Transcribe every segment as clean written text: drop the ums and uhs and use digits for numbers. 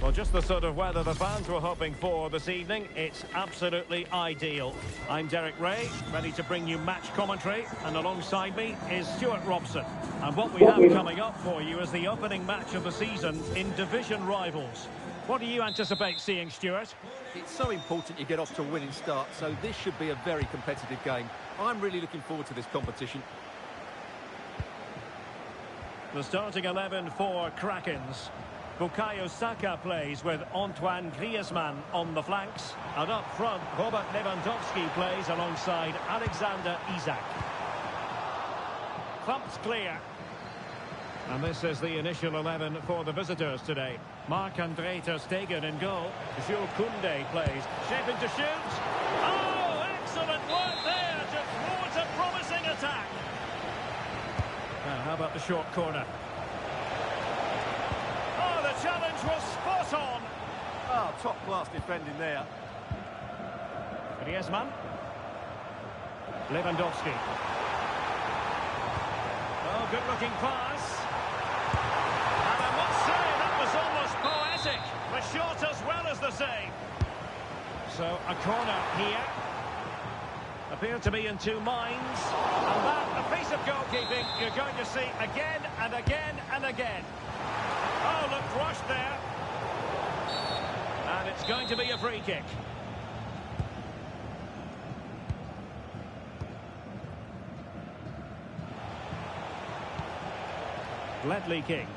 Well, just the sort of weather the fans were hoping for this evening. It's absolutely ideal. I'm Derek Ray, ready to bring you match commentary, and alongside me is Stuart Robson. And what we have coming up for you is the opening match of the season in division rivals. What do you anticipate seeing, Stuart? It's so important you get off to a winning start, so this should be a very competitive game. I'm really looking forward to this competition. The starting 11 for Krakens. Bukayo Saka plays with Antoine Griezmann on the flanks. And up front, Robert Lewandowski plays alongside Alexander Isak. Thumped clear. And this is the initial 11 for the visitors today. Marc-Andre ter Stegen in goal. Jules Koundé plays. Shaping to shoot. Oh, excellent work there towards a promising attack. Now, how about the short corner? Oh, the challenge was spot on. Oh, top-class defending there. Griezmann. Lewandowski. Oh, good-looking pass. And I must say, that was almost poetic. The shot as well as the save. So, a corner here. Appear to be in two minds. And that, a piece of goalkeeping you're going to see again and again and again. Oh, looked rushed there. And it's going to be a free kick. Ledley King.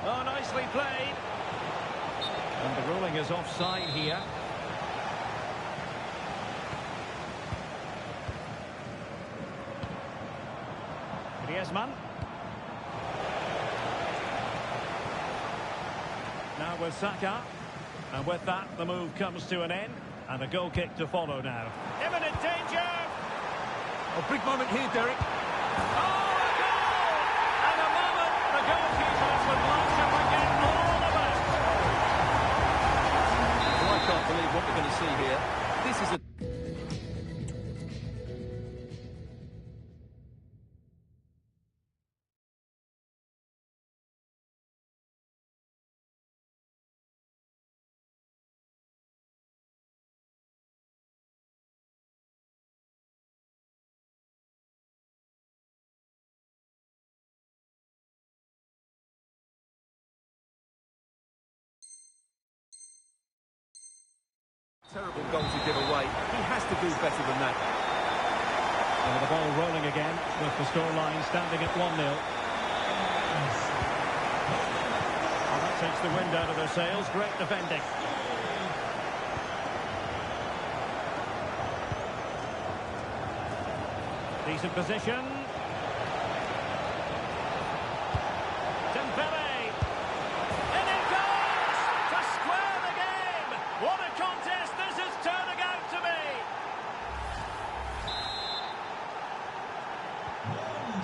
Oh, nicely played. And the ruling is offside here. Griezmann. Now with Saka. And with that, the move comes to an end. And a goal kick to follow now. Imminent danger! A big moment here, Derek. Oh, a goal! And a moment the goalkeepers would like to forget all about. Well, I can't believe what we're going to see here. This is a... terrible goal to give away. He has to do better than that. And the ball rolling again with the scoreline standing at 1-0. Well, that takes the wind out of their sails. Great defending. Decent position. Dembele. And it goes to square the game. What a contest this is turning out to be.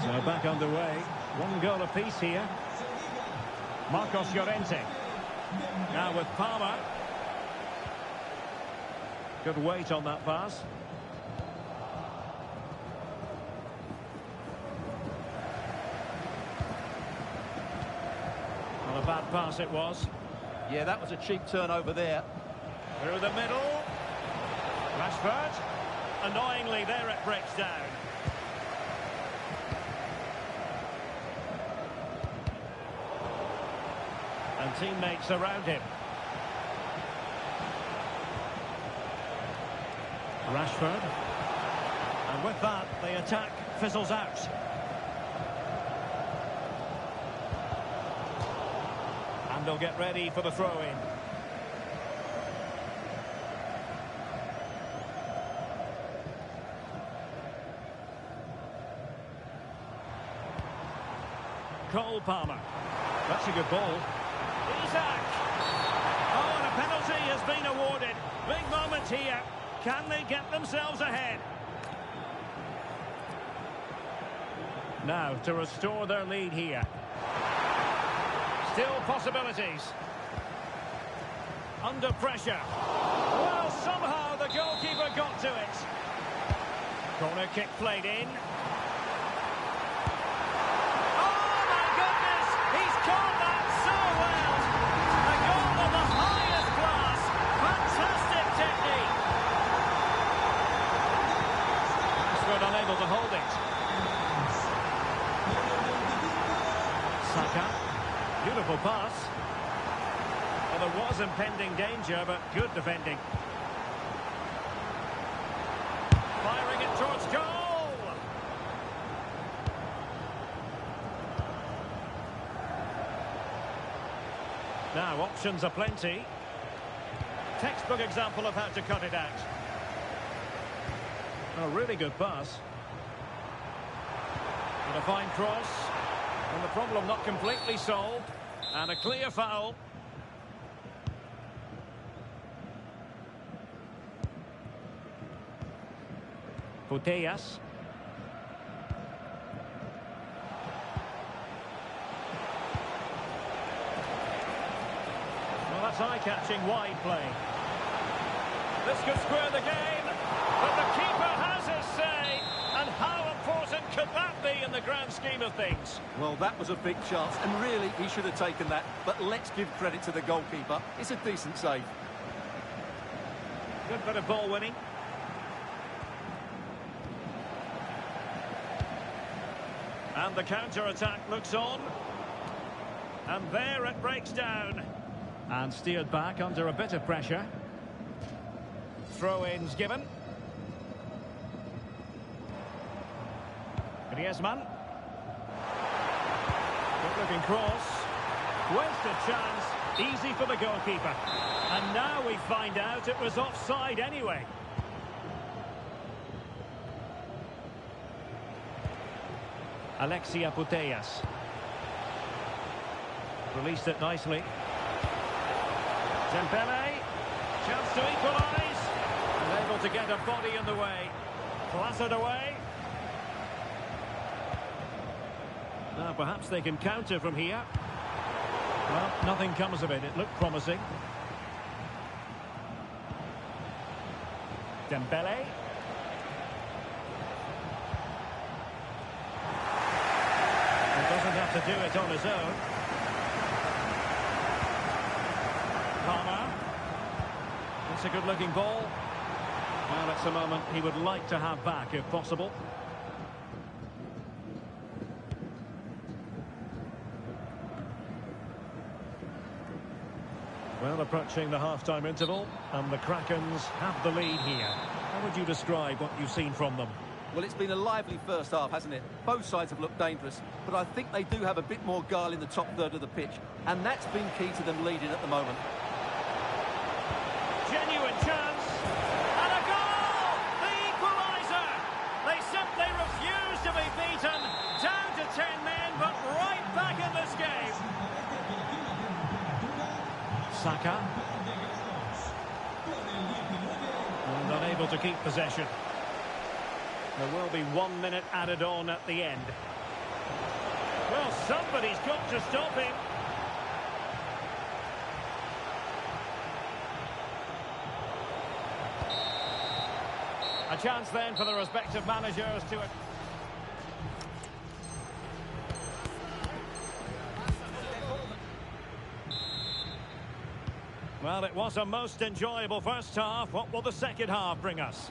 So back underway. One goal apiece here. Marcos Llorente. Now with Palmer. Good weight on that pass. Not a bad pass it was. Yeah, that was a cheap turnover there. Through the middle. Rashford. Annoyingly, there it breaks down. And teammates around him. Rashford. And with that, the attack fizzles out. And they'll get ready for the throw-in. Cole Palmer. That's a good ball. Isak. Oh, and a penalty has been awarded. Big moment here. Can they get themselves ahead? Now to restore their lead here. Still possibilities. Under pressure. Well, somehow the goalkeeper got to it. Corner kick played in. Oh, my goodness! He's caught that so well. The Skillful pass. Well, there was impending danger, but good defending. Firing it towards goal! Now, options are plenty. Textbook example of how to cut it out. A really good pass. And a fine cross. And the problem not completely solved. And a clear foul. Putellas. Well, that's eye-catching wide play. This could square the game, but the keeper has his say. And how important could that be in the grand scheme of things? Well, that was a big chance, and really, he should have taken that. But let's give credit to the goalkeeper. It's a decent save. Good bit of ball winning. And the counter-attack looks on. And there it breaks down. And steered back under a bit of pressure. Throw-ins given. Griezmann. Good-looking cross. Wasted chance. Easy for the goalkeeper. And now we find out it was offside anyway. Alexia Putellas. Released it nicely. Dembele. Chance to equalise. And able to get a body in the way. Clattered away. Now perhaps they can counter from here. Well, nothing comes of it. It looked promising. Dembele. Doesn't have to do it on his own. Palmer. It's a good-looking ball. Well, it's a moment he would like to have back, if possible. Well, approaching the half-time interval, and the Krakens have the lead here. How would you describe what you've seen from them? Well, it's been a lively first half, hasn't it? Both sides have looked dangerous, but I think they do have a bit more guile in the top third of the pitch, and that's been key to them leading at the moment. Genuine chance, and a goal! The equaliser! They simply refuse to be beaten. Down to 10 men, but right back in this game. Saka. And unable to keep possession. There will be 1 minute added on at the end. Well, somebody's got to stop him. A chance then for the respective managers to... Well, it was a most enjoyable first half. What will the second half bring us?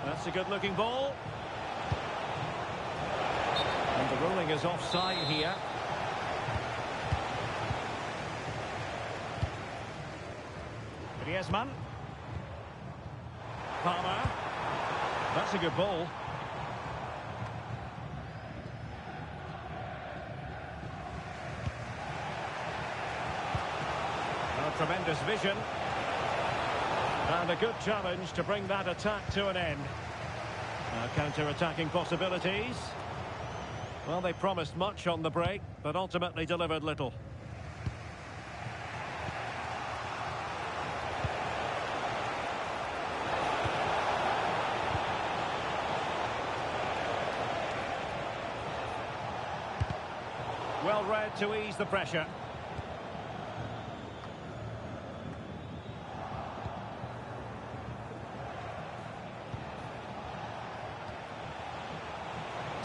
That's a good-looking ball. And the ruling is offside here. Griezmann. Palmer. That's a good ball. Tremendous vision. And a good challenge to bring that attack to an end. Now counter-attacking possibilities. Well, they promised much on the break, but ultimately delivered little. Well read to ease the pressure.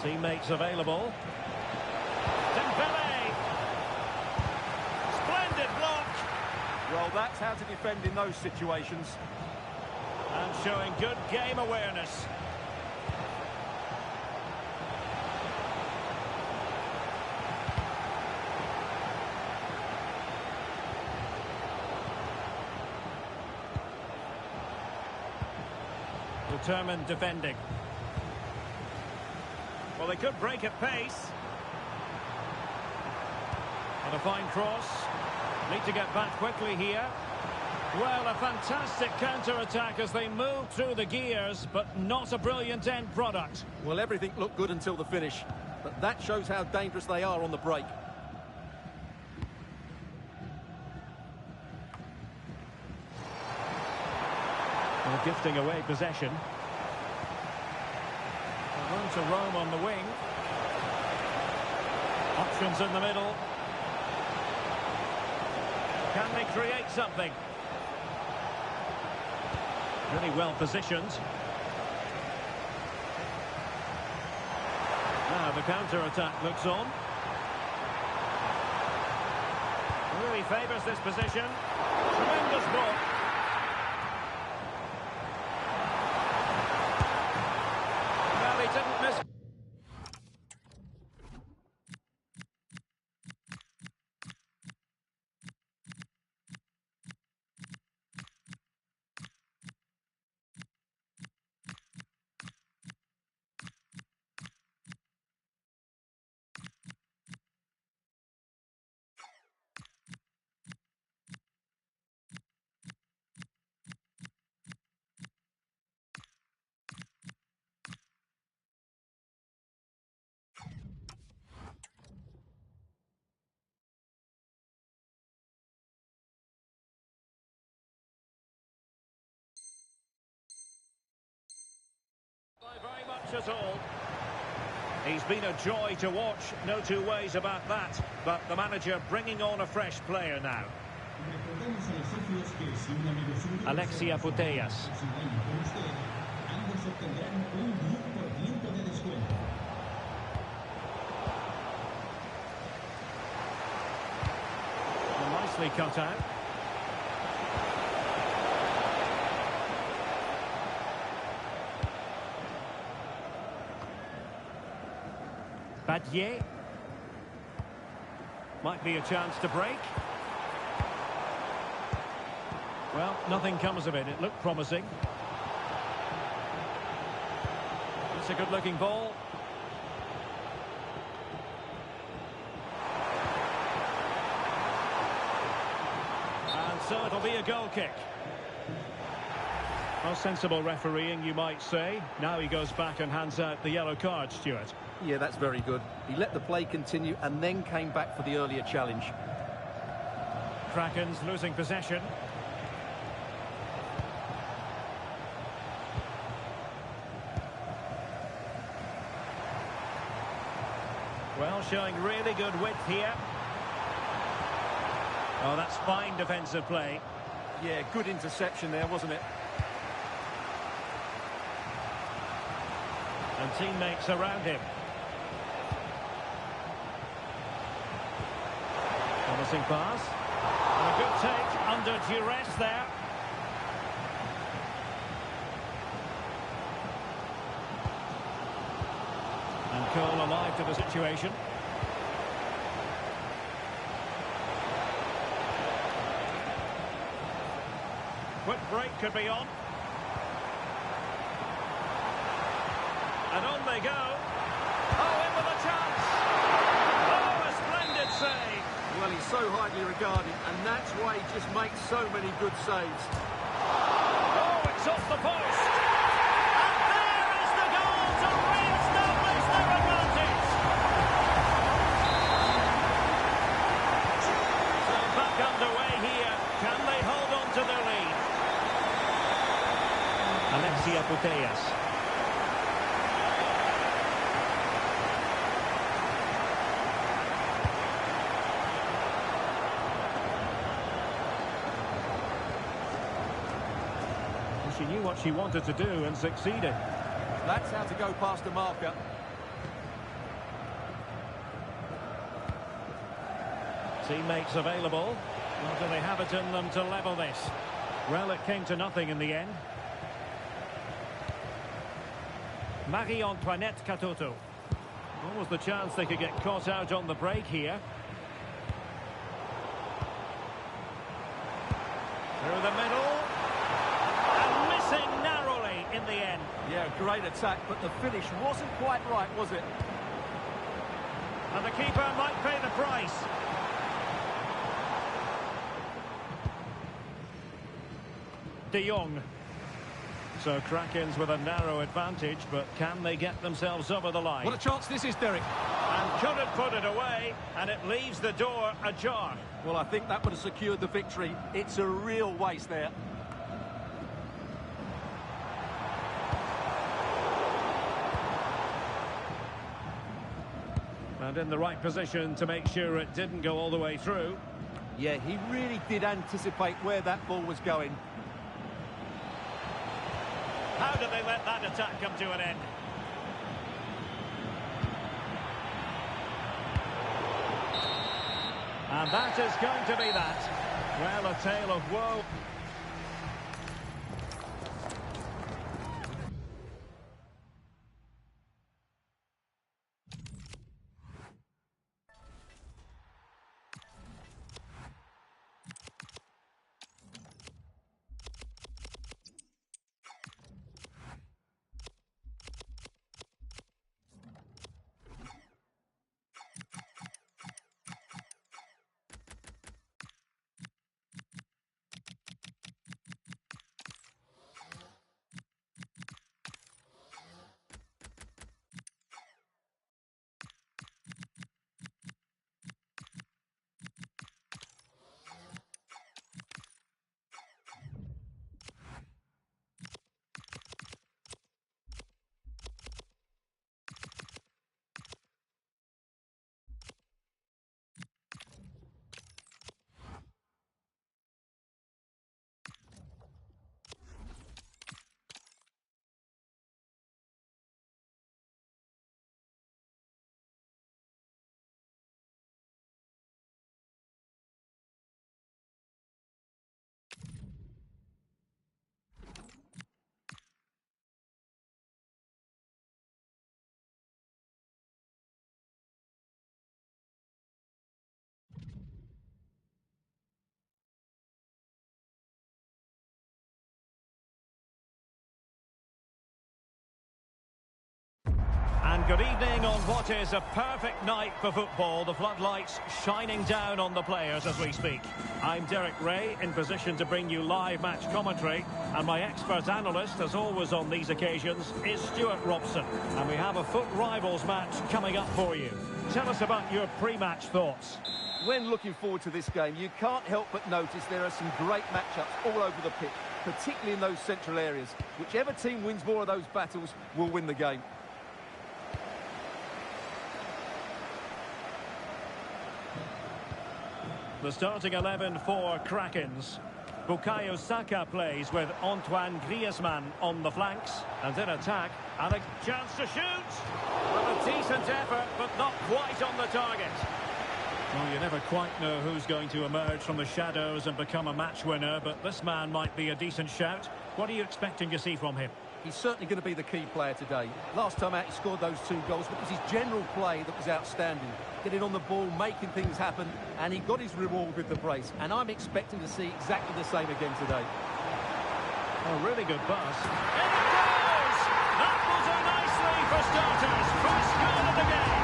Teammates available. Dembele! Splendid block! Well, that's how to defend in those situations. And showing good game awareness. Determined defending. Well, they could break at pace. And a fine cross. Need to get back quickly here. Well, a fantastic counter-attack as they move through the gears, but not a brilliant end product. Well, everything looked good until the finish, but that shows how dangerous they are on the break. Well, gifting away possession. Room to roam on the wing. Options in the middle. Can they create something? Really well positioned. Now the counter-attack looks on. Really favours this position. Tremendous ball. Well, he didn't miss. Very much at all. He's been a joy to watch, no two ways about that. But the manager bringing on a fresh player now. Alexia Putellas. Well, nicely cut out. Badier. Might be a chance to break. Well, nothing comes of it. It looked promising. It's a good-looking ball. And so it'll be a goal kick. Well, sensible refereeing, you might say. Now he goes back and hands out the yellow card, Stuart. Yeah, that's very good. He let the play continue and then came back for the earlier challenge. Kraken's losing possession. Well, showing really good width here. Oh, that's fine defensive play. Yeah, good interception there, wasn't it? And teammates around him. Promising pass. And a good take under duress there. And Cole alive to the situation. Quick break could be on. And on they go. Oh, in with a chance. Oh, a splendid save. Well, he's so highly regarded, and that's why he just makes so many good saves. Oh, it's off the post. And there is the goal to re-establish their advantage. So back underway here. Can they hold on to their lead? Alexia Putellas. She knew what she wanted to do and succeeded. That's how to go past the marker. Teammates available. Or do they have it in them to level this? Well, it came to nothing in the end. Marie-Antoinette Katoto. What was the chance they could get caught out on the break here? Through the middle. And missing narrowly in the end. A great attack, but the finish wasn't quite right, was it? And the keeper might pay the price. De Jong. So Krakens with a narrow advantage, but can they get themselves over the line? What a chance this is, Derek. And couldn't put it away, and it leaves the door ajar. Well, I think that would have secured the victory. It's a real waste there. And in the right position to make sure it didn't go all the way through. Yeah, he really did anticipate where that ball was going. How did they let that attack come to an end? And that is going to be that. Well, a tale of woe. And good evening on what is a perfect night for football. The floodlights shining down on the players as we speak. I'm Derek Ray, in position to bring you live match commentary. And my expert analyst, as always on these occasions, is Stuart Robson. And we have a FUT Rivals match coming up for you. Tell us about your pre-match thoughts. When looking forward to this game, you can't help but notice there are some great matchups all over the pitch, particularly in those central areas. Whichever team wins more of those battles will win the game. The starting 11 for Krakens. Bukayo Saka plays with Antoine Griezmann on the flanks. And in attack, Alex, chance to shoot. Well, a decent effort, but not quite on the target. Well, you never quite know who's going to emerge from the shadows and become a match winner, but this man might be a decent shout. What are you expecting to see from him? He's certainly going to be the key player today. Last time out he scored those 2 goals, but it was his general play that was outstanding. Getting on the ball, making things happen, and he got his reward with the brace. And I'm expecting to see exactly the same again today. A really good pass. In it goes! That was a nicely for starters. First goal of the game.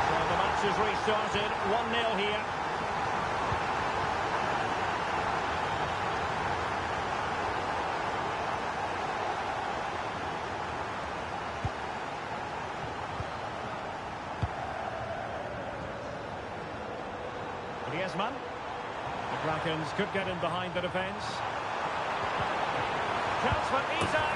So the match is restarted. 1-0 here. Griezmann. The Krakens could get in behind the defence. Chance for Isak.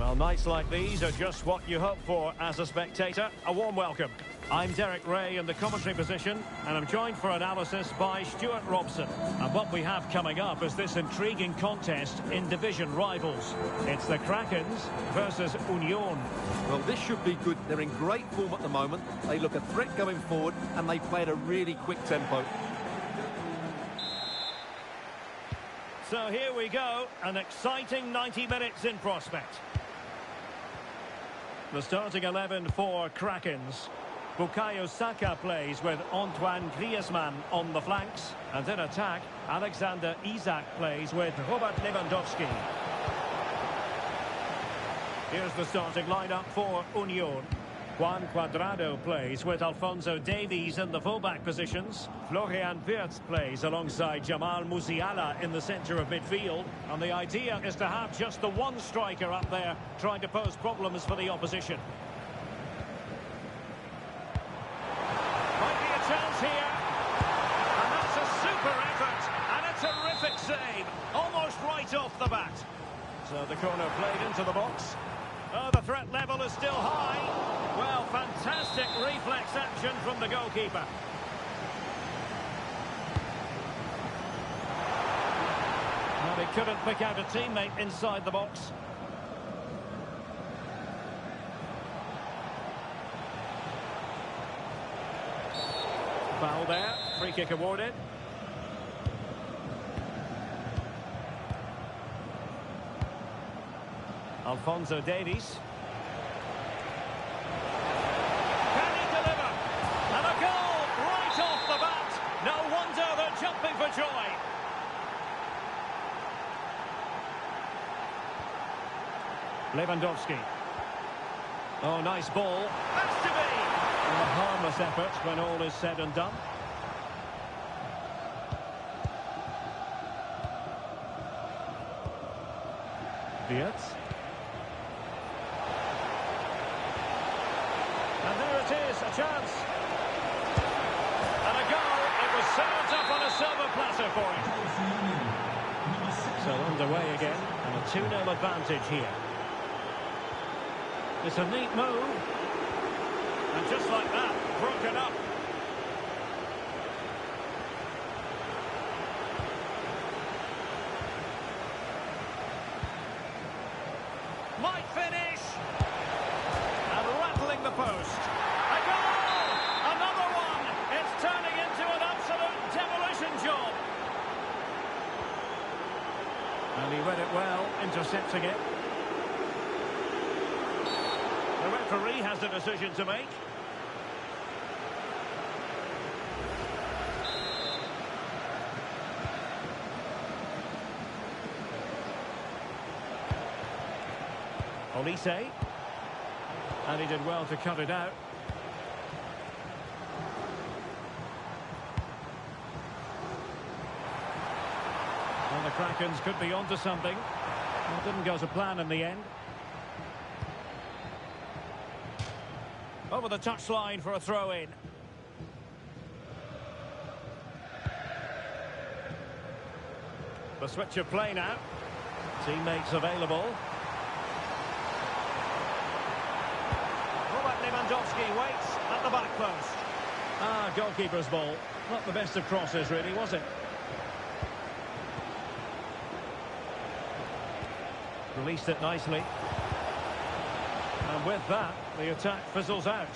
Well, nights like these are just what you hope for as a spectator. A warm welcome. I'm Derek Ray in the commentary position, and I'm joined for analysis by Stuart Robson. And what we have coming up is this intriguing contest in division rivals. It's the Krakens versus Union. Well, this should be good. They're in great form at the moment. They look a threat going forward, and they play at a really quick tempo. So here we go, an exciting 90 minutes in prospect. The starting 11 for Krakens. Bukayo Saka plays with Antoine Griezmann on the flanks. And in attack, Alexander Isak plays with Robert Lewandowski. Here's the starting lineup for Union. Juan Cuadrado plays with Alphonso Davies in the fullback positions. Florian Wirtz plays alongside Jamal Musiala in the centre of midfield. And the idea is to have just the one striker up there trying to pose problems for the opposition. Might be a chance here. And that's a super effort. And a terrific save. Almost right off the bat. So the corner played into the box. Oh, the threat level is still high. Well, fantastic reflex action from the goalkeeper. Well, he couldn't pick out a teammate inside the box. Foul there. Free kick awarded. Alphonso Davies. Can he deliver? And a goal right off the bat. No wonder they're jumping for joy. Lewandowski. Oh, nice ball. Has to be. And a harmless effort when all is said and done. Wirtz. And there it is, a chance. And a goal. It was served up on a silver platter for him. So underway again, and a 2-0 advantage here. It's a neat move. And just like that, broken up. Might finish. And rattling the post. A goal! Another one! It's turning into an absolute demolition job. And he read it well, intercepting it. The referee has a decision to make. Olise. And he did well to cut it out. Well, the Krakens could be onto something. Well, it didn't go to plan in the end. Over the touchline for a throw-in. The switch of play now. Teammates available. Robert Lewandowski waits at the back post. Ah, goalkeeper's ball. Not the best of crosses, really, was it? Released it nicely. And with that, the attack fizzles out.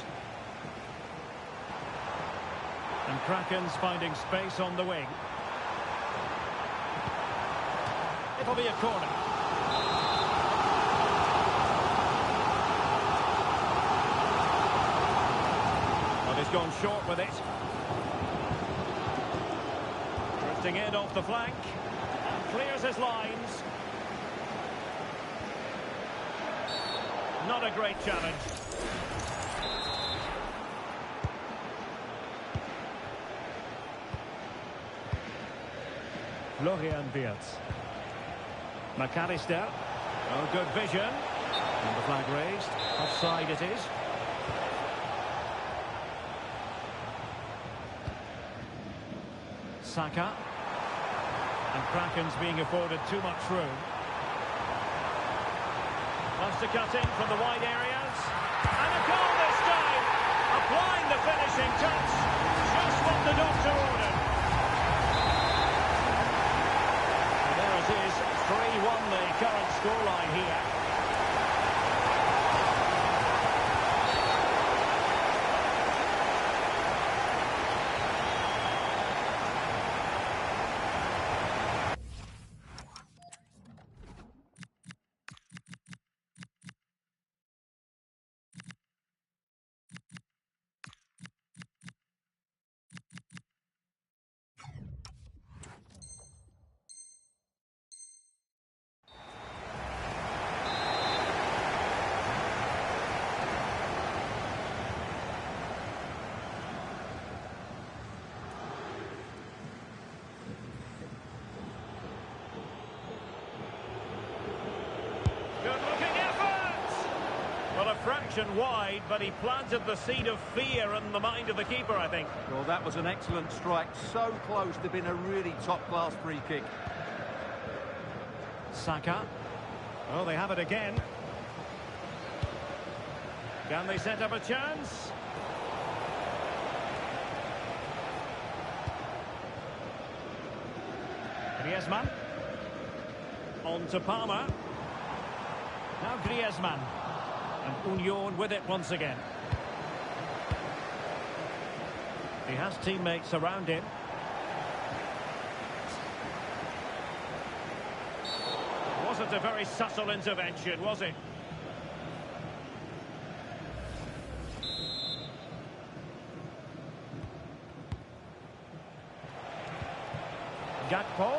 And Krakens finding space on the wing. It'll be a corner. Well, he's gone short with it. Drifting in off the flank. And clears his lines. Not a great challenge. Florian Wirtz. McAllister. Oh, good vision. And the flag raised. Offside it is. Saka. And Krakens being afforded too much room. Wants to cut in from the wide areas. And a goal this time. Applying the finishing touch. Just what the doctor ordered. And there it is. 3-1 the current scoreline here. Good-looking effort! Well, a fraction wide, but he planted the seed of fear in the mind of the keeper, I think. Well, that was an excellent strike. So close to being a really top-class free kick. Saka. Oh, they have it again. Can they set up a chance? Griezmann. On to Palmer. Now Griezmann. And Union with it once again. He has teammates around him. Wasn't a very subtle intervention, was it? Gakpo.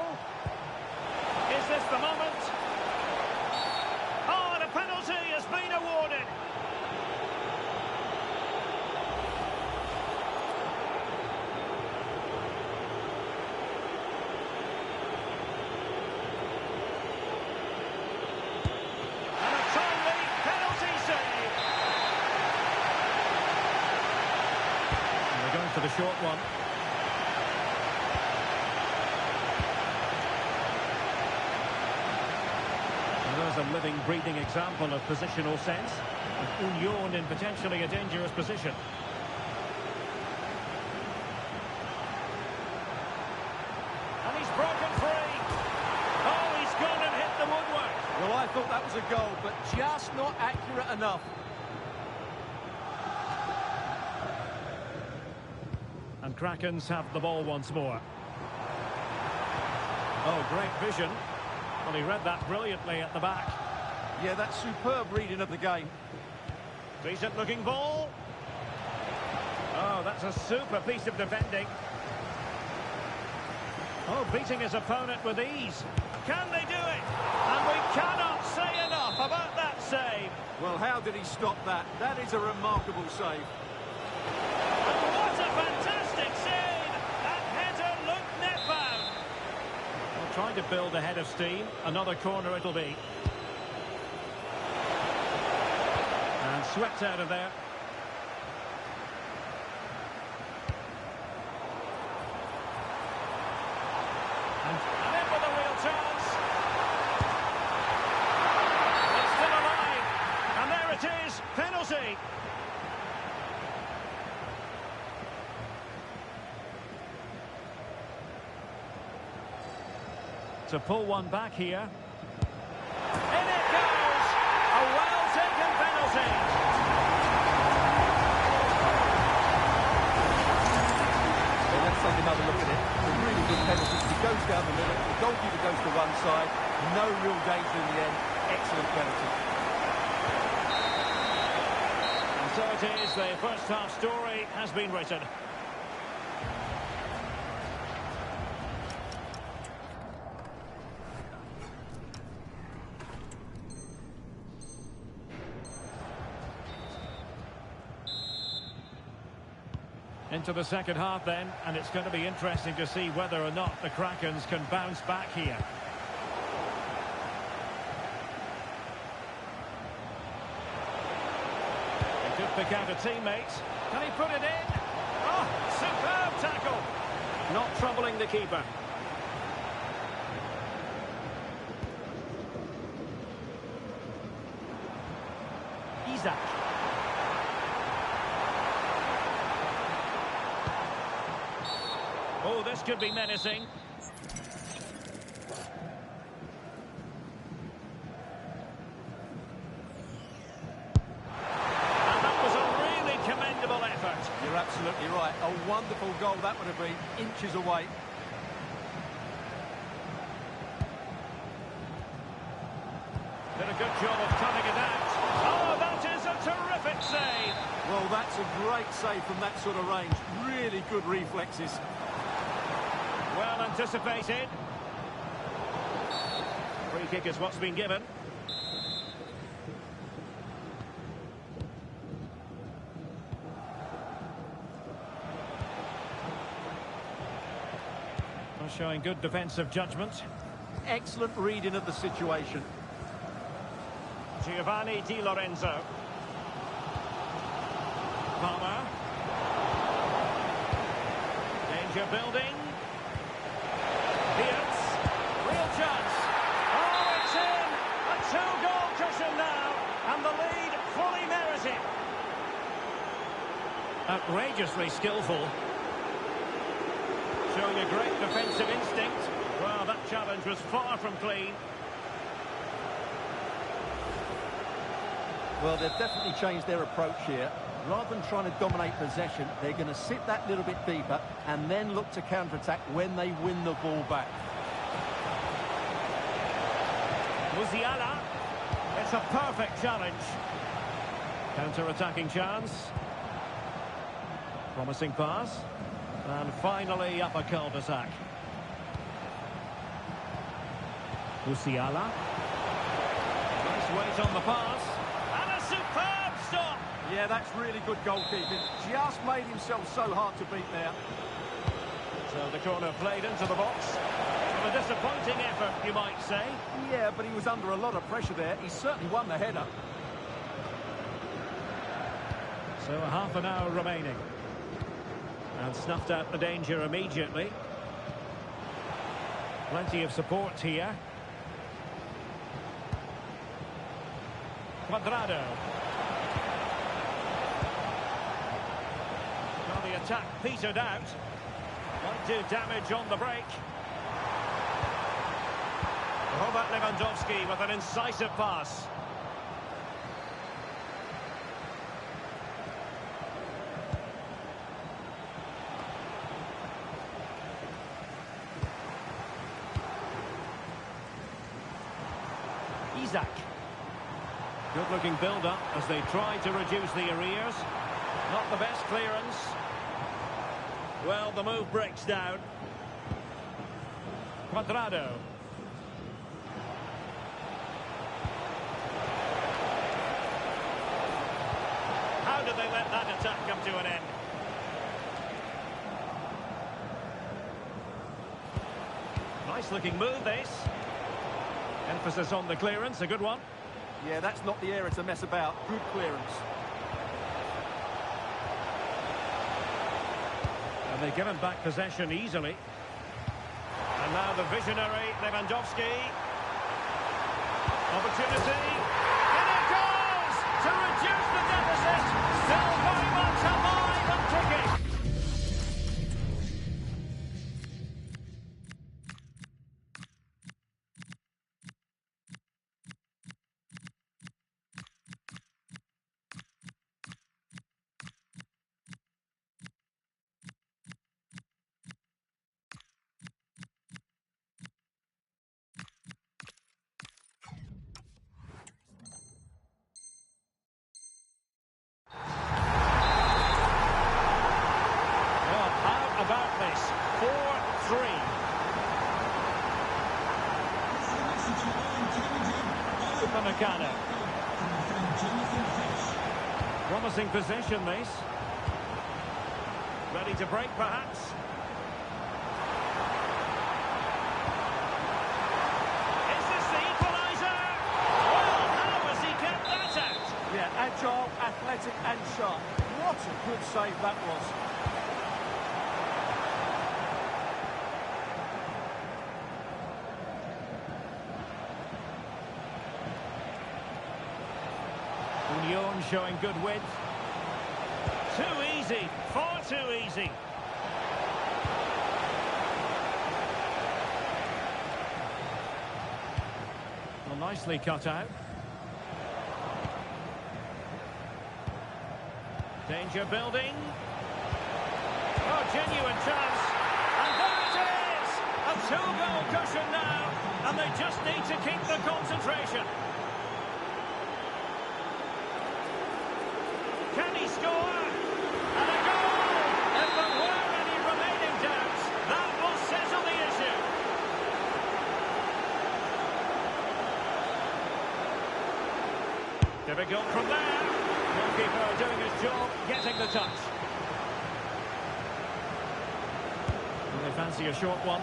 Is this the moment? Oh, and a penalty has been awarded. And a timely penalty save. And they're going for the short one. There's a living, breathing example of positional sense. And Union in potentially a dangerous position. And he's broken free. Oh, he's gone and hit the woodwork. Well, I thought that was a goal, but just not accurate enough. And Krakens have the ball once more. Oh, great vision. Well, he read that brilliantly at the back. Yeah, that's superb reading of the game. Decent looking ball. Oh, that's a super piece of defending. Oh, beating his opponent with ease. Can they do it? And we cannot say enough about that save. Well, how did he stop that? That is a remarkable save. And what a fantastic save! That header looked net-bound. Well, trying to build a head of steam. Another corner it'll be. And swept out of there. And in with a real chance. It's still alive. And there it is. Penalty. To pull one back here. In it goes! A well-taken penalty. Well, let's take another look at it. A really good penalty. He goes down the middle, the goalkeeper goes to one side. No real danger in the end. Excellent penalty. And so it is, the first half story has been written. Into the second half then, and it's going to be interesting to see whether or not the Krakens can bounce back here. He could pick out a teammate. Can he put it in? Oh, superb tackle. Not troubling the keeper. could be menacing. And that was a really commendable effort. You're absolutely right. A wonderful goal that would have been, inches away. Did a good job of cutting it out. Oh, that is a terrific save. Well, that's a great save from that sort of range. Really good reflexes. Well anticipated. Free kick is what's been given. Showing good defensive judgment. Excellent reading of the situation. Giovanni Di Lorenzo. Palmer. Danger building. Diaz. Real chance. Oh, it's in! A two-goal cushion now, and the lead fully merited. Outrageously skillful. Showing a great defensive instinct. Well, that challenge was far from clean. Well, they've definitely changed their approach here. Rather than trying to dominate possession, they're going to sit that little bit deeper and then look to counter-attack when they win the ball back. Musiala. It's a perfect challenge. Counter-attacking chance. Promising pass. And finally up a cul-de-sac. Musiala. Nice weight on the pass. And a superb stop. Yeah, that's really good goalkeeping. Just made himself so hard to beat there. So the corner played into the box. A disappointing effort, you might say. Yeah, but he was under a lot of pressure there. He certainly won the header. So a half an hour remaining. And snuffed out the danger immediately. Plenty of support here. Cuadrado. Well, the attack petered out. Might do damage on the break. Robert Lewandowski with an incisive pass. Isaac. Good-looking build-up as they try to reduce the arrears. Not the best clearance. Well, the move breaks down. Cuadrado. How did they let that attack come to an end? Nice-looking move, this. Emphasis on the clearance, a good one. Yeah, that's not the area to mess about. Good clearance. And they've given back possession easily. And now the visionary Lewandowski. Opportunity. And it goes! To reduce the deficit. Still very much alive and kicking. About this, 4-3. Upamecano. Promising possession, this. Ready to break, perhaps. Is this the equaliser? Well, how has he kept that out? Yeah, agile, athletic and sharp. What a good save that was. Union showing good width. Too easy, far too easy. Well, nicely cut out. Danger building. Oh, genuine chance. And there it is! A two-goal cushion now. And they just need to keep the concentration. Can he score? And a goal! If there were any remaining doubts, that will settle the issue. Difficult from there. Goalkeeper doing his job, getting the touch. Will they fancy a short one?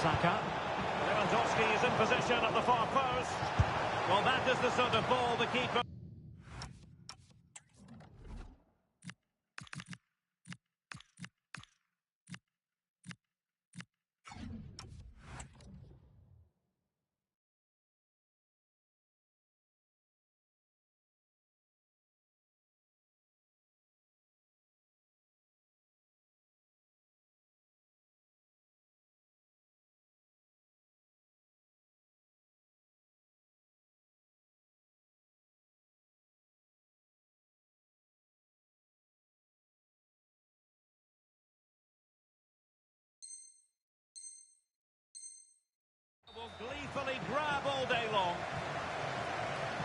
Saka. Lewandowski is in position at the far post. Well, that is the sort of ball the keeper... will gleefully grab all day long.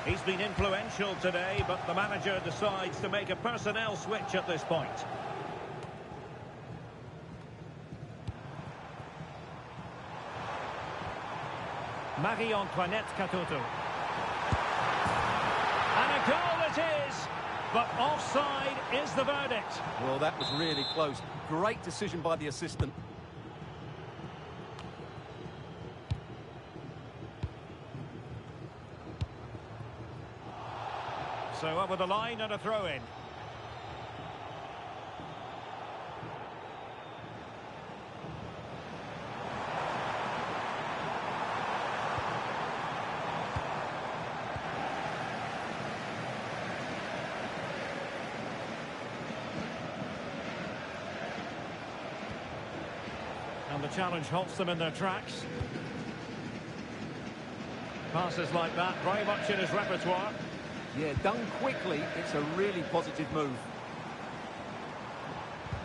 He's been influential today, but the manager decides to make a personnel switch at this point. Marie-Antoinette Katoto. And a goal it is, but offside is the verdict. Well, that was really close. Great decision by the assistant. So over the line and a throw-in. And the challenge halts them in their tracks. Passes like that, very much in his repertoire. Yeah, done quickly, it's a really positive move.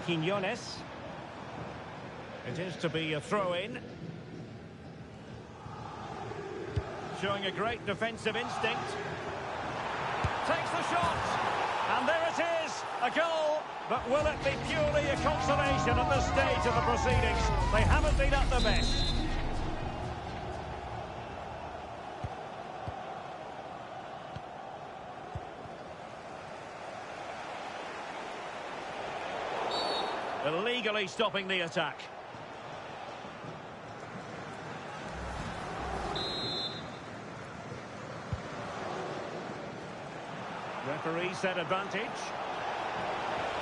Quinones. It is to be a throw-in. Showing a great defensive instinct. Takes the shot. And there it is, a goal. But will it be purely a consolation at this stage of the proceedings? They haven't been at their best. Illegally stopping the attack. Referee set advantage.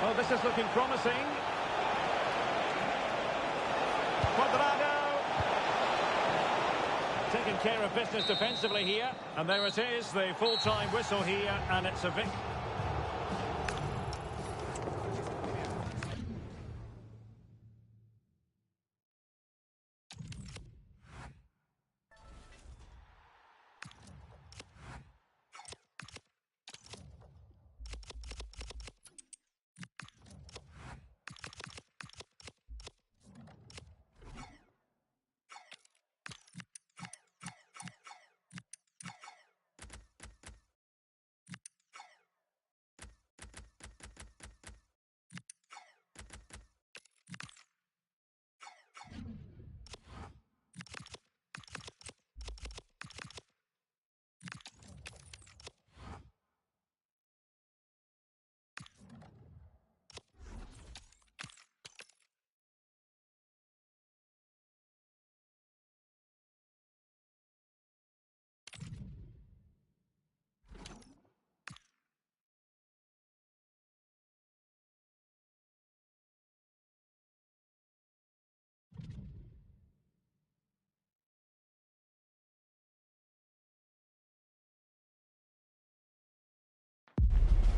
Oh, this is looking promising. Cuadrado. Taking care of business defensively here. And there it is, the full-time whistle here, and it's a victory.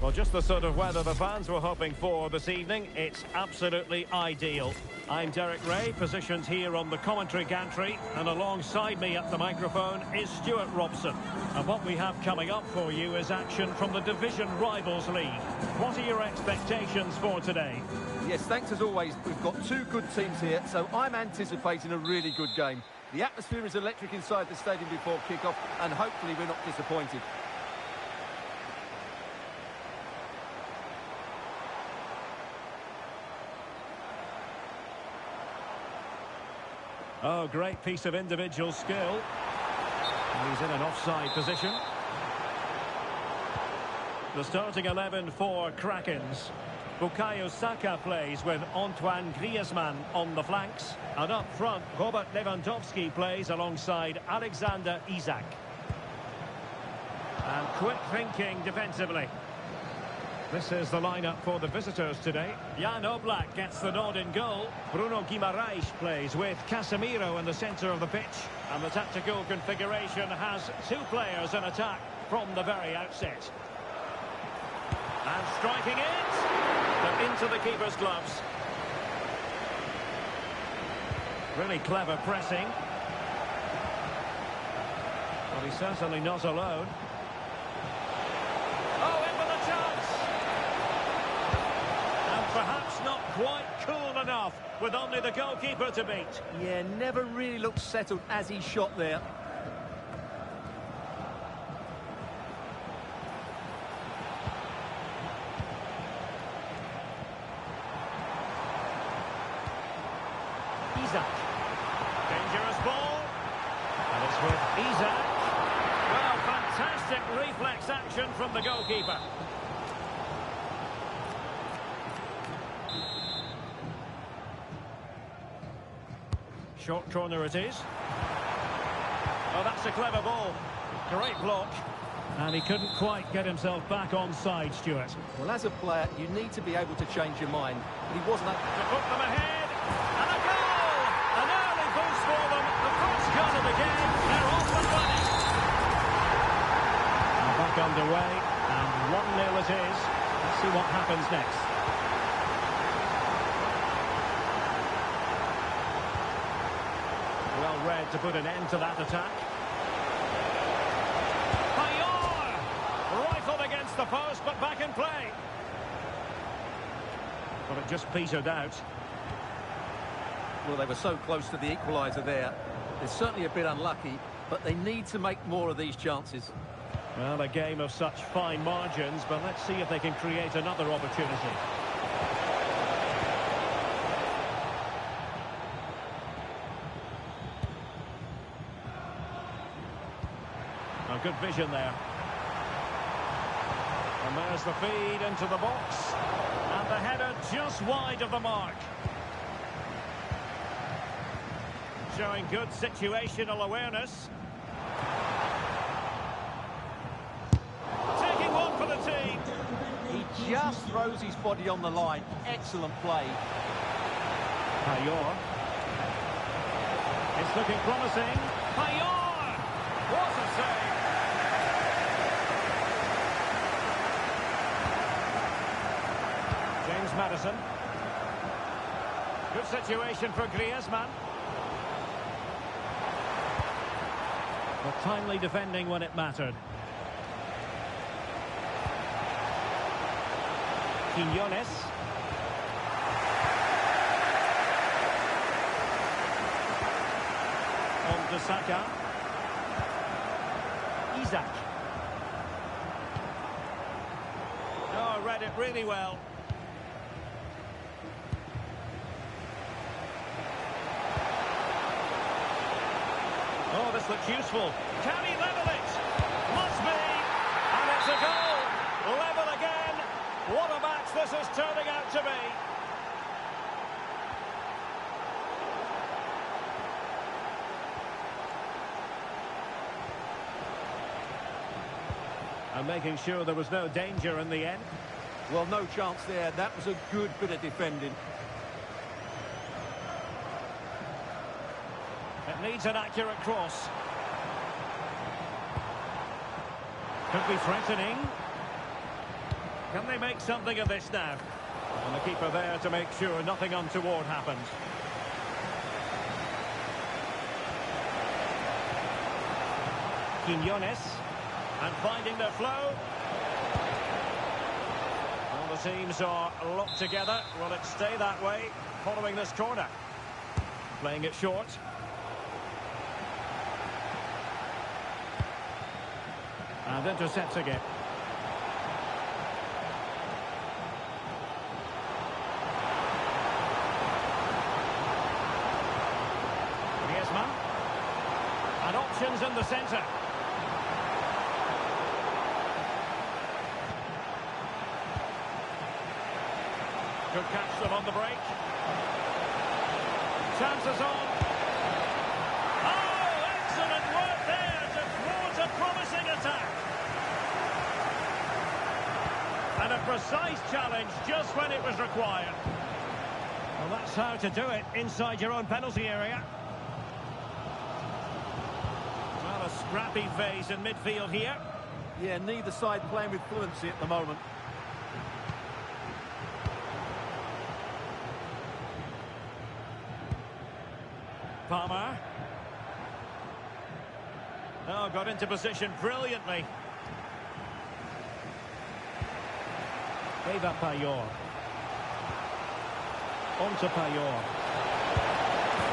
Well, just the sort of weather the fans were hoping for this evening. It's absolutely ideal. I'm Derek Ray, positioned here on the commentary gantry, and alongside me at the microphone is Stuart Robson. And what we have coming up for you is action from the Division Rivals League. What are your expectations for today? Yes, thanks as always. We've got two good teams here, so I'm anticipating a really good game. The atmosphere is electric inside the stadium before kick-off, and hopefully we're not disappointed. Oh, great piece of individual skill. He's in an offside position. The starting 11 for Krakens. Bukayo Saka plays with Antoine Griezmann on the flanks. And up front, Robert Lewandowski plays alongside Alexander Isak. And quick thinking defensively. This is the lineup for the visitors today. Jan Oblak gets the nod in goal. Bruno Guimaraes plays with Casemiro in the centre of the pitch. And the tactical configuration has two players in attack from the very outset. And striking it, but into the keeper's gloves. Really clever pressing. Well, he's certainly not alone. Oh, in with a chance! And perhaps not quite cool enough, with only the goalkeeper to beat. Yeah, never really looked settled as he shot there. Isak. Dangerous ball. And it's with Isak. Well, fantastic reflex action from the goalkeeper. Short corner it is. Oh, that's a clever ball. Great block. And he couldn't quite get himself back on side, Stuart. Well, as a player, you need to be able to change your mind. But he wasn't able To put them ahead. And a goal! An early boost for them. The first goal of the game. They're off and running. Now back underway. And 1-0 it is. Let's see what happens next. Well read to put an end to that attack. Rifled against the post, but back in play. But it just petered out. Well, they were so close to the equaliser there. They're certainly a bit unlucky, but they need to make more of these chances. Well, a game of such fine margins, but let's see if they can create another opportunity. Oh, good vision there. And there's the feed into the box. And the header just wide of the mark. Showing good situational awareness. Taking one for the team. He just throws his body on the line. Excellent play. Payor. It's looking promising. Payor! What a save! James Maddison. Good situation for Griezmann. But timely defending when it mattered. Quiñones. On to Saka. Isak. Oh, read it really well. Oh, this looks useful. Can he level it? Must be. And it's a goal. Level again. What a match this is turning out to be. And making sure there was no danger in the end. Well, no chance there. That was a good bit of defending. It needs an accurate cross. Could be threatening. Can they make something of this now? And the keeper there to make sure nothing untoward happened. Quinones, and finding their flow. Well, the teams are locked together. Will it stay that way following this corner? Playing it short. And intercepts again. Griezmann. And options in the centre. Could catch them on the break. Chances on. Oh, excellent work there to thwart a promising attack. And a precise challenge just when it was required. Well, that's how to do it inside your own penalty area. Well, a scrappy phase in midfield here. Yeah, neither side playing with fluency at the moment. Palmer. Oh, got into position brilliantly. Eva Payor. On to Payor.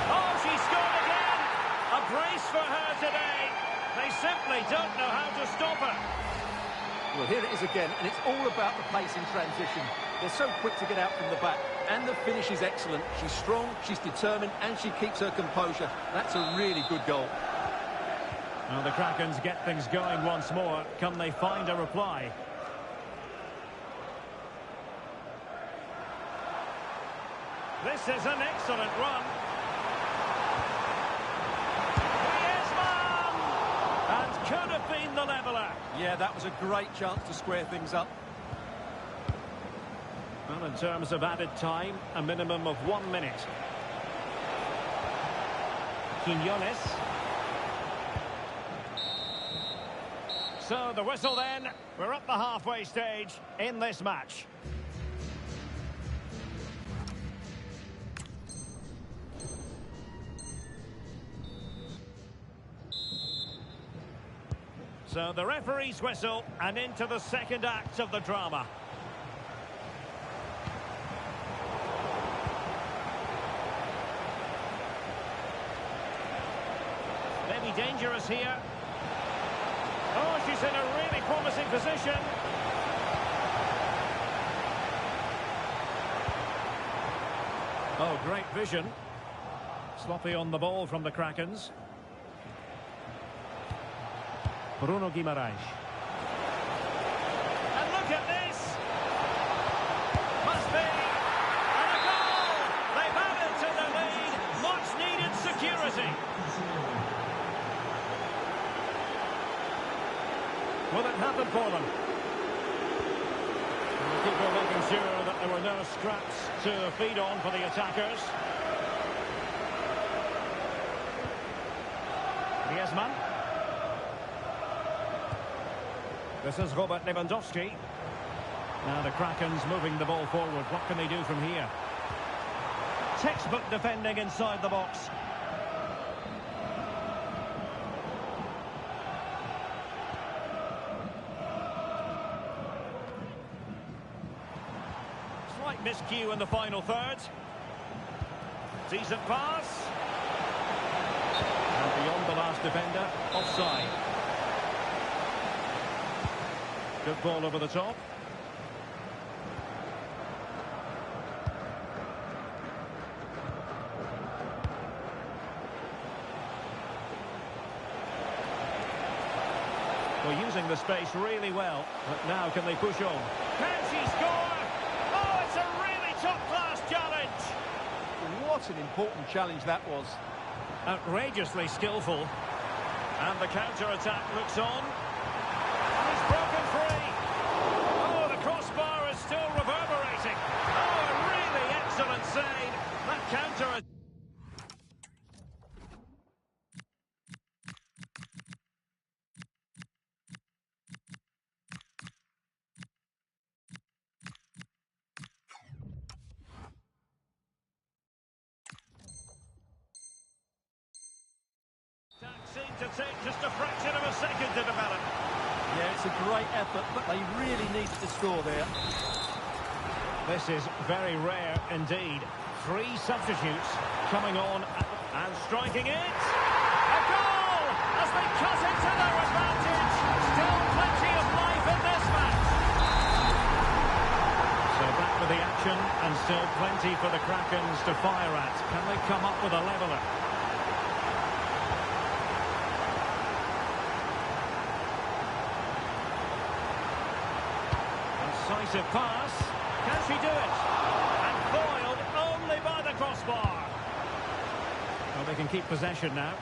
Oh, she scored again! A brace for her today. They simply don't know how to stop her. Well, here it is again, and it's all about the pace in transition. They're so quick to get out from the back, and the finish is excellent. She's strong, she's determined, and she keeps her composure. That's a really good goal. Well, the Krakens get things going once more. Can they find a reply? This is an excellent run. Griezmann! And could have been the leveller. Yeah, that was a great chance to square things up. Well, in terms of added time, a minimum of 1 minute. Quinones. So the whistle then. We're at the halfway stage in this match. So the referee's whistle and into the second act of the drama. Maybe dangerous here. Oh, she's in a really promising position. Oh, great vision. Sloppy on the ball from the Krakens. Bruno Guimaraes. And look at this! Must be! And a goal! They've added to the lead. Much needed security. Will it happen for them? And the keeper making sure that there were no scraps to feed on for the attackers. Griezmann. This is Robert Lewandowski. Now the Krakens moving the ball forward. What can they do from here? Textbook defending inside the box. Slight miscue in the final third. Decent pass. And beyond the last defender, offside. Good ball over the top. We're using the space really well, but now can they push on? Can she score? Oh, it's a really top-class challenge! What an important challenge that was. Outrageously skillful. And the counter-attack looks on. He's broken free. Oh, the crossbar is still reverberating. Oh, a really excellent save. That counter-attack. take just a fraction of a second to develop. Yeah, it's a great effort, but they really needed to score there. This is very rare indeed. 3 substitutes coming on and striking it. A goal as they cut into their advantage. Still plenty of life in this match. So back with the action and still plenty for the Krakens to fire at. Can they come up with a leveller? Incisive pass. Can she do it? And foiled only by the crossbar. Well, they can keep possession now.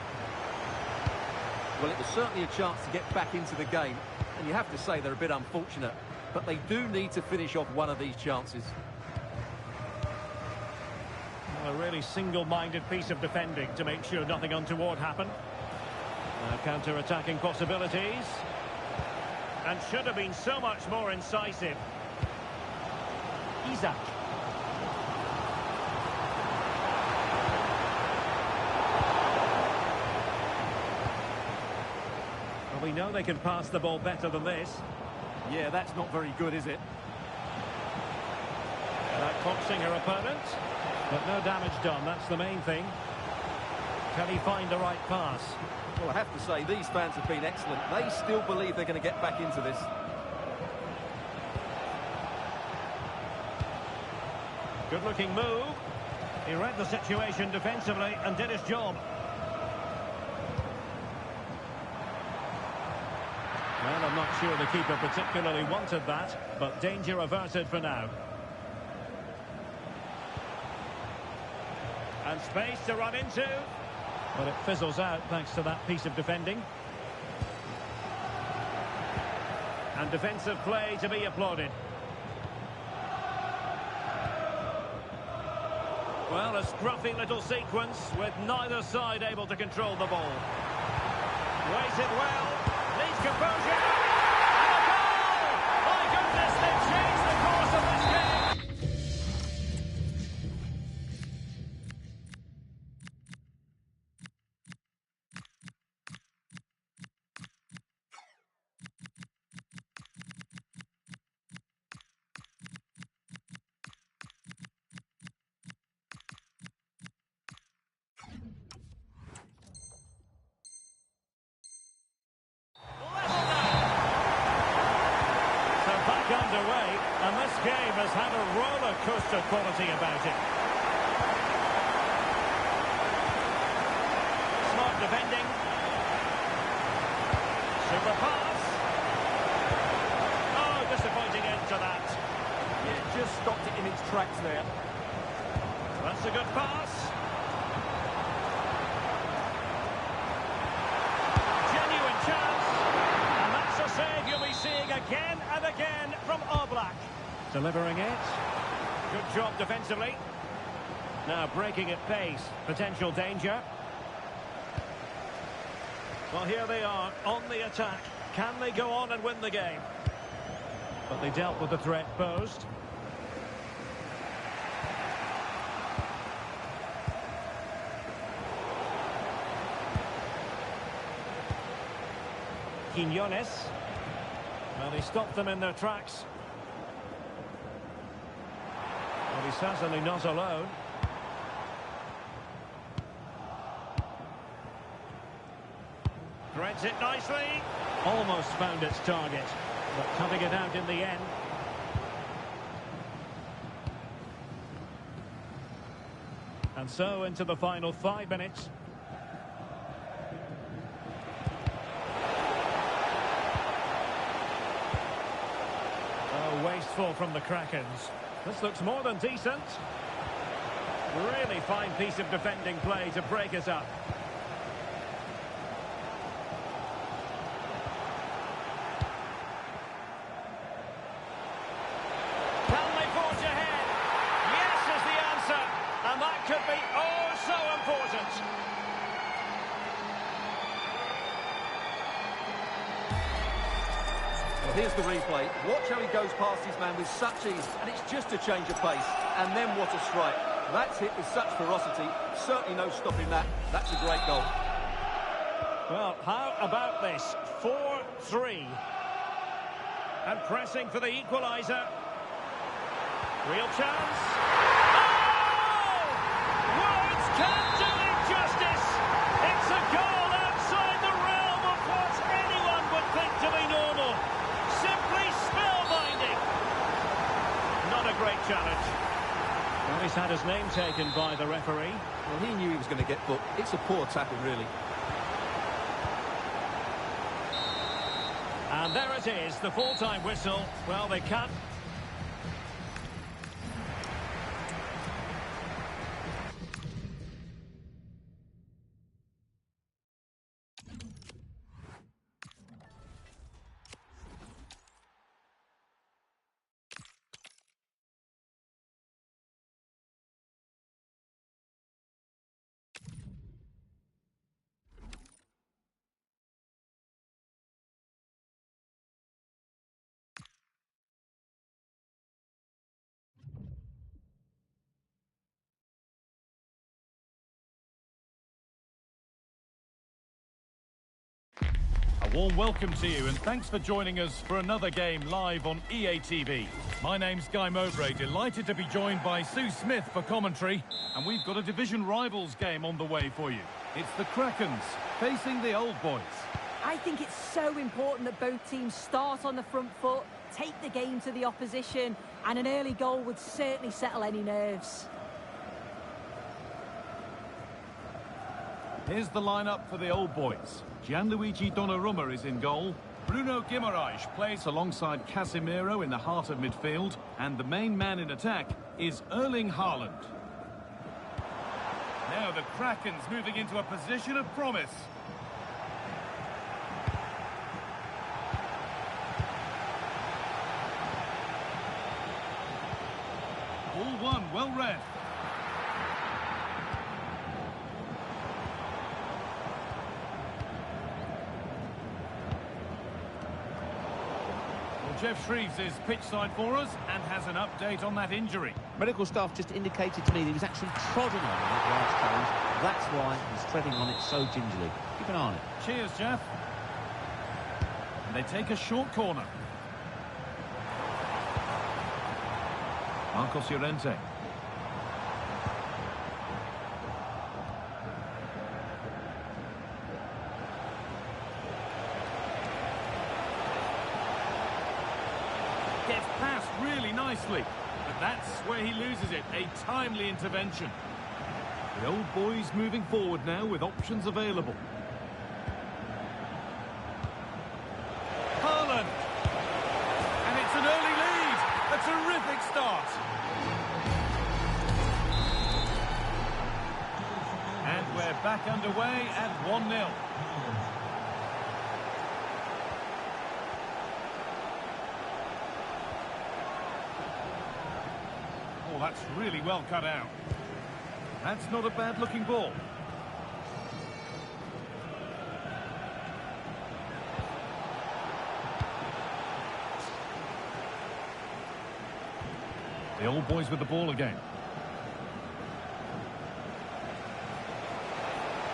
Well, it was certainly a chance to get back into the game, and you have to say they're a bit unfortunate, but they do need to finish off one of these chances. Well, a really single-minded piece of defending to make sure nothing untoward happened. Counter-attacking possibilities. And should have been so much more incisive. Isaac. Well, we know they can pass the ball better than this. Yeah, that's not very good, is it? Coxing her opponent. But no damage done, that's the main thing. Can he find the right pass? Well, I have to say, these fans have been excellent. They still believe they're going to get back into this. Good-looking move. He read the situation defensively and did his job. Well, I'm not sure the keeper particularly wanted that, but danger averted for now. And space to run into. But it fizzles out thanks to that piece of defending. And defensive play to be applauded. Well, a scruffy little sequence with neither side able to control the ball. Weighted well, needs composure, and a goal! My goodness, they've changed the course of this game! Underway, and this game has had a roller coaster quality about it. Smart defending. Super pass. Oh, disappointing end to that. Yeah, just stopped it in its tracks there. That's a good pass. Genuine chance. And that's a save you'll be seeing again and again from Oblak. Delivering it. Good job defensively. Now breaking at pace. Potential danger. Well, here they are on the attack. Can they go on and win the game? But they dealt with the threat posed. Quinones. Well, he stopped them in their tracks. Well, he's certainly not alone. Threads it nicely. Almost found its target, but cutting it out in the end. And so into the final 5 minutes. Oh, wasteful from the Krakens. This looks more than decent. Really fine piece of defending play to break us up. Can they forge ahead? Yes is the answer. And that could be oh so important. Well, here's the replay. Watch how he goes past his man with such ease, and it's just a change of pace. And then what a strike. That's hit with such ferocity. Certainly no stopping that. That's a great goal. Well, how about this? 4-3. And pressing for the equaliser. Real chance. Oh! Words can't do it justice. It's a goal outside the realm of what anyone would think to be normal. Simply spellbinding. Not a great challenge. Well, he's had his name taken by the referee. Well, he knew he was going to get booked. It's a poor tackle, really. And there it is, the full-time whistle. Well, they can't... A warm welcome to you and thanks for joining us for another game live on EA TV. My name's Guy Mowbray, delighted to be joined by Sue Smith for commentary, and we've got a division rivals game on the way for you. It's the Krakens facing the Old Boys. I think it's so important that both teams start on the front foot, take the game to the opposition, and an early goal would certainly settle any nerves. Here's the lineup for the Old Boys. Gianluigi Donnarumma is in goal. Bruno Guimaraes plays alongside Casemiro in the heart of midfield. And the main man in attack is Erling Haaland. Now the Krakens moving into a position of promise. Ball one, well read. Jeff Shreves is pitchside for us and has an update on that injury. Medical staff just indicated to me that he was actually trodden on in his last challenge. That's why he's treading on it so gingerly. Keep an eye on it. Cheers, Jeff. And they take a short corner. Marcos Llorente. Gets past really nicely, but that's where he loses it. A timely intervention. The Old Boys moving forward now with options available. Haaland! And it's an early lead! A terrific start! And we're back underway at 1-0. Oh, that's really well cut out. That's not a bad-looking ball. The Old Boys with the ball again.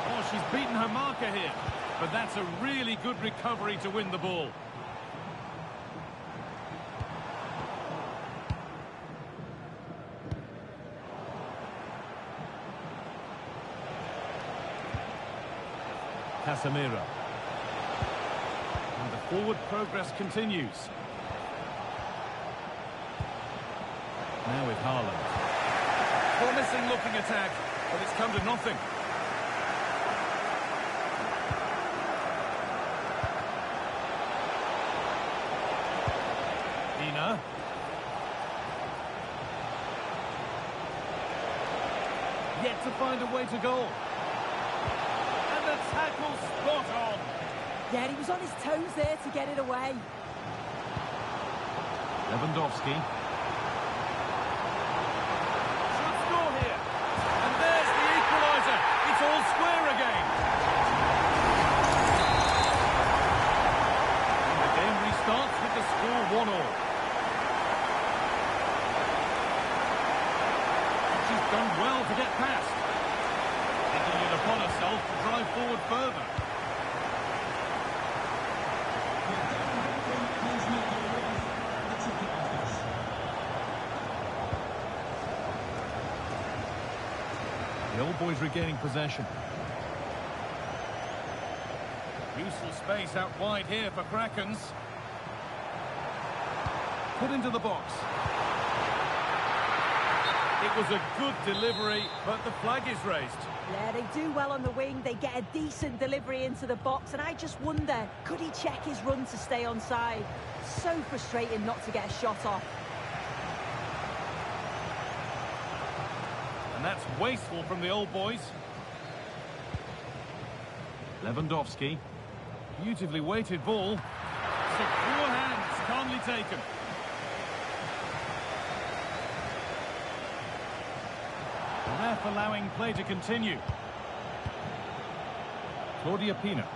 Oh, she's beaten her marker here. But that's a really good recovery to win the ball. Casemiro. And the forward progress continues. Now with Haaland. Promising looking attack, but it's come to nothing. Dina. Yet to find a way to goal. The tackle spot on. Yeah, he was on his toes there to get it away. Lewandowski. Should score here. And there's the equaliser. It's all square again. And the game restarts with the score 1-1. She's done well to get past. Taking it upon herself to drive forward further. boys regaining possession. Useful space out wide here for Krakens. Put into the box. It was a good delivery, but the flag is raised. Yeah, they do well on the wing. They get a decent delivery into the box, and I just wonder, could he check his run to stay onside? So frustrating not to get a shot off. And that's wasteful from the old boys. Lewandowski. Beautifully weighted ball. Secure hands, calmly taken. The ref allowing play to continue. Claudia Pina.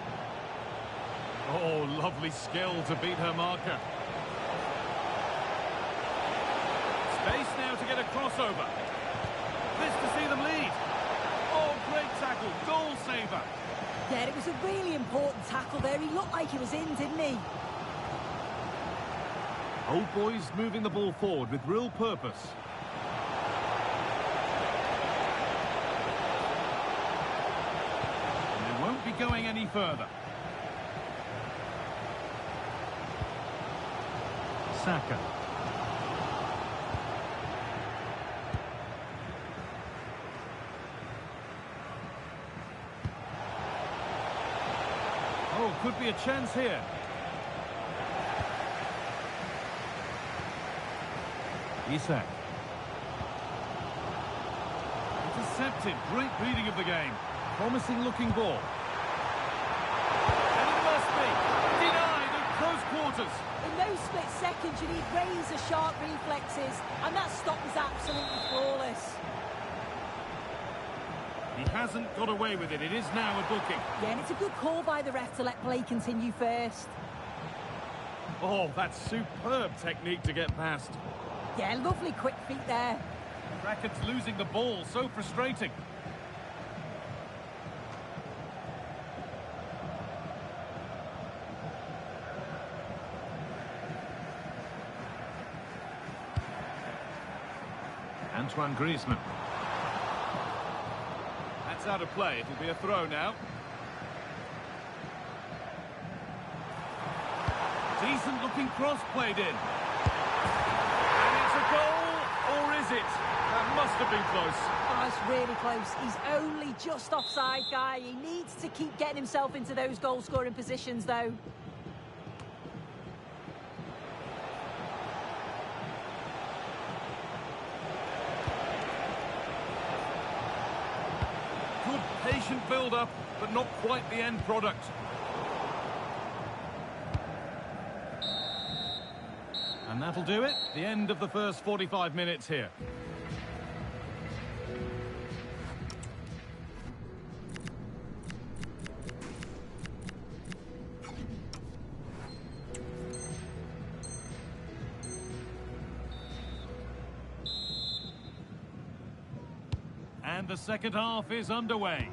Oh, lovely skill to beat her marker. Space now to get a crossover. This to see them lead. Oh, great tackle, goal saver. Yeah, it was a really important tackle there. He looked like he was in, didn't he? Old boys moving the ball forward with real purpose. And they won't be going any further. Saka. Oh, could be a chance here. Isak. Intercepted. Great reading of the game. Promising looking ball. And it must be. Denied at close quarters. In those split seconds, you need razor-sharp reflexes, and that stop was absolutely flawless. He hasn't got away with it. It is now a booking. Yeah, and it's a good call by the ref to let play continue first. Oh, that's superb technique to get past. Yeah, lovely quick feet there. Rackets losing the ball. So frustrating. Antoine Griezmann. That's out of play. It'll be a throw now. Decent looking cross played in. And it's a goal, or is it? That must have been close. Oh, it's really close. He's only just offside, guy. He needs to keep getting himself into those goal-scoring positions, though. Good patient build-up, but not quite the end product. And that'll do it. The end of the first 45 minutes here. And the second half is underway.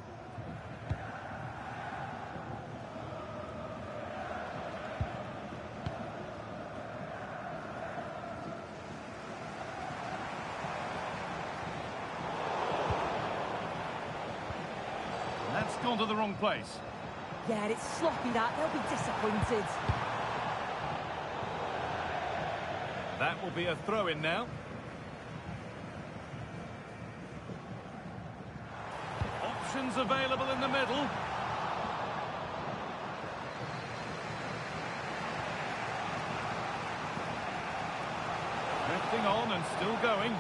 That's gone to the wrong place. Yeah, it's sloppy that. They'll be disappointed. That will be a throw-in now. Options available in the middle. Drifting on and still going.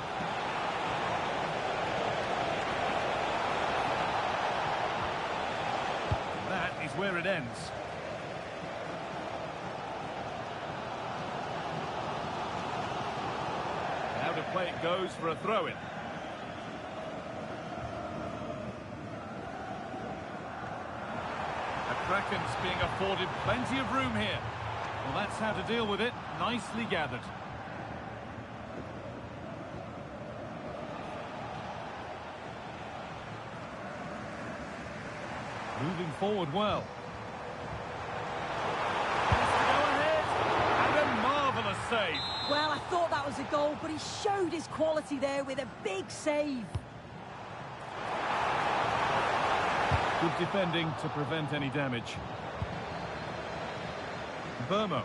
That is where it ends. Now to play it goes for a throw-in. The Krakens being afforded plenty of room here. Well, that's how to deal with it. Nicely gathered. Moving forward well. Has to go ahead. And a marvellous save. Well, I thought that was a goal, but he showed his quality there with a big save. Good defending to prevent any damage. Burmo.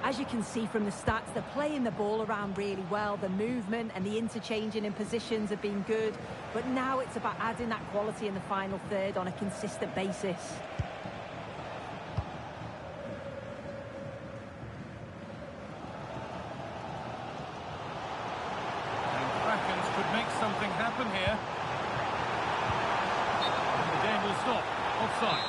As you can see from the stats, they're playing the ball around really well. The movement and the interchanging in positions have been good. But now it's about adding that quality in the final third on a consistent basis. Could make something happen here. And the game will stop. Offside.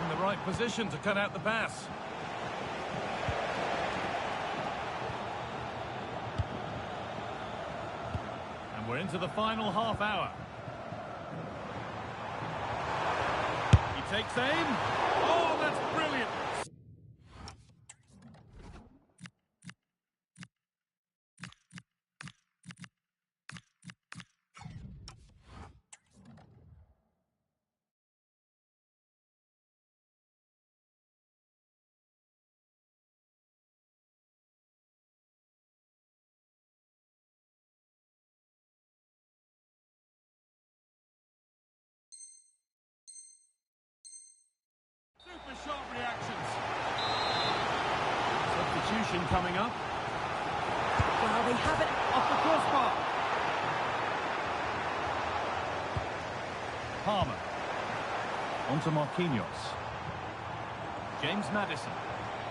In the right position to cut out the pass. And we're into the final half hour. He takes aim. Oh, that's brilliant. Super sharp reactions. Substitution coming up. Well, they have it Off the crossbar. Palmer. On to Marquinhos. James Maddison.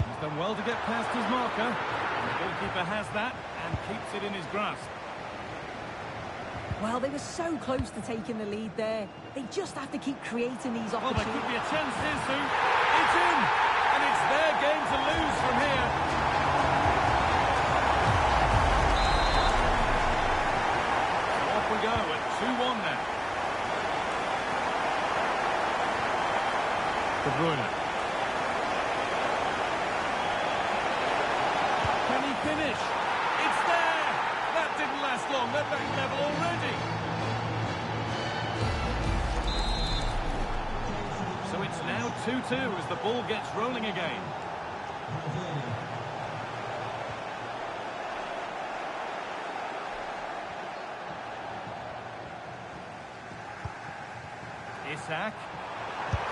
He's done well to get past his marker. And the goalkeeper has that and keeps it in his grasp. Well, they were so close to taking the lead there. They just have to keep creating these Well, there opportunities. could be a chance here, Sue. It's in! And it's their game to lose from here. So off we go at 2-1 now. De Bruyne. Can he finish? It's there! That didn't last long. They're back level already. So it's now 2-2 as the ball gets rolling again. Isak.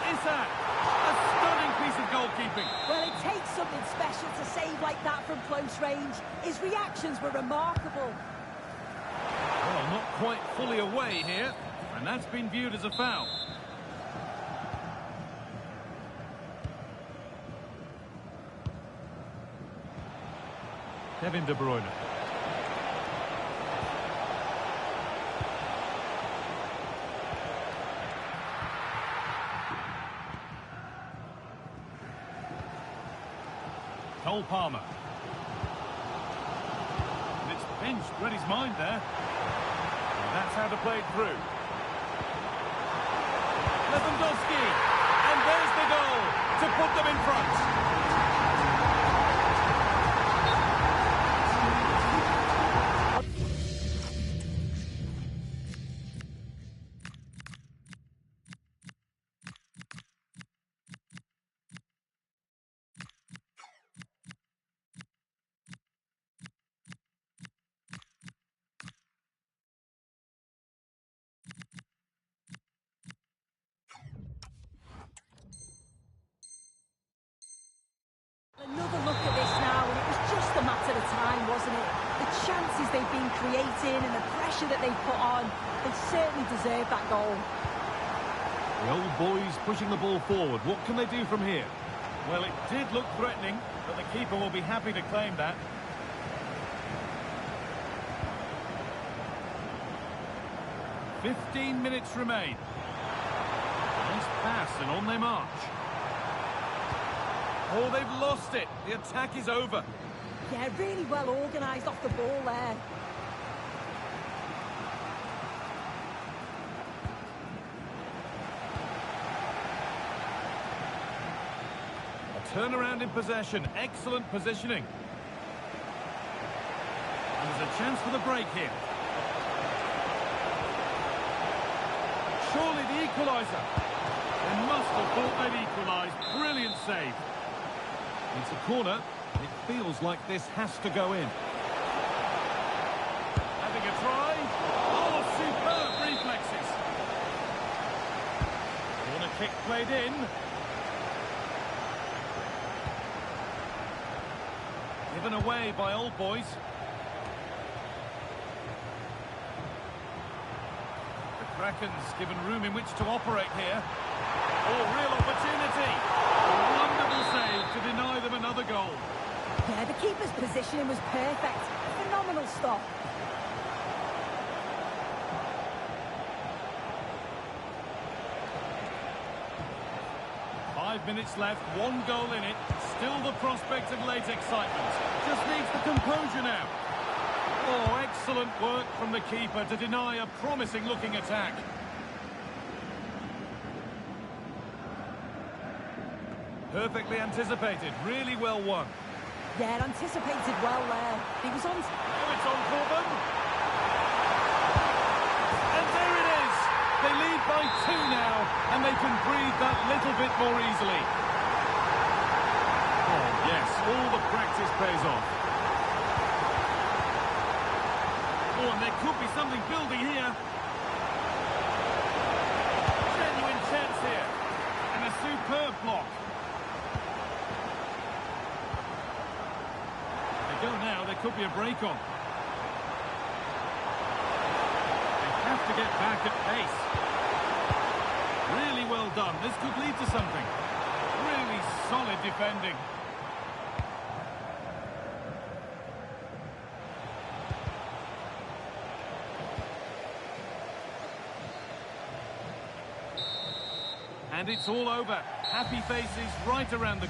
A stunning piece of goalkeeping. Well, it takes something special to save like that from close range. His reactions were remarkable. Well, not quite fully away here, and that's been viewed as a foul. Kevin De Bruyne. Cole Palmer. And it's pinched, read his mind there. And that's how to play it through. Lewandowski. And there's the goal to put them in front. Another look at this now, and it was just a matter of time, wasn't it? The chances they've been creating and the pressure that they've put on, they certainly deserve that goal. The old boys pushing the ball forward. What can they do from here? Well, it did look threatening, but the keeper will be happy to claim that. "15 minutes remain. Nice pass, and on they march. Oh, they've lost it. The attack is over. Yeah, really well organised off the ball there. A turnaround in possession. Excellent positioning. And there's a chance for the break here. Surely the equaliser. They must have thought they'd equalised. Brilliant save. It's a corner. It feels like this has to go in. Having a try. Oh, superb reflexes. Corner kick played in. Given away by Old Boys. The Kraken's given room in which to operate here. Oh, real opportunity. A wonderful save to deny them another goal. Yeah, the keeper's positioning was perfect. Phenomenal stop. Five minutes left, one goal in it. Still the prospect of late excitement. Just needs the composure now. Oh, excellent work from the keeper to deny a promising-looking attack. Perfectly anticipated, really well won. Yeah, anticipated well there. He was on... Now it's on for them. And there it is. They lead by 2 now, and they can breathe that little bit more easily. Oh, yes, all the practice pays off. Oh, and there could be something building here. Genuine chance here. And a superb block. Go now, there could be a break on. They have to get back at pace. Really well done. This could lead to something. Really solid defending. And it's all over. Happy faces right around the...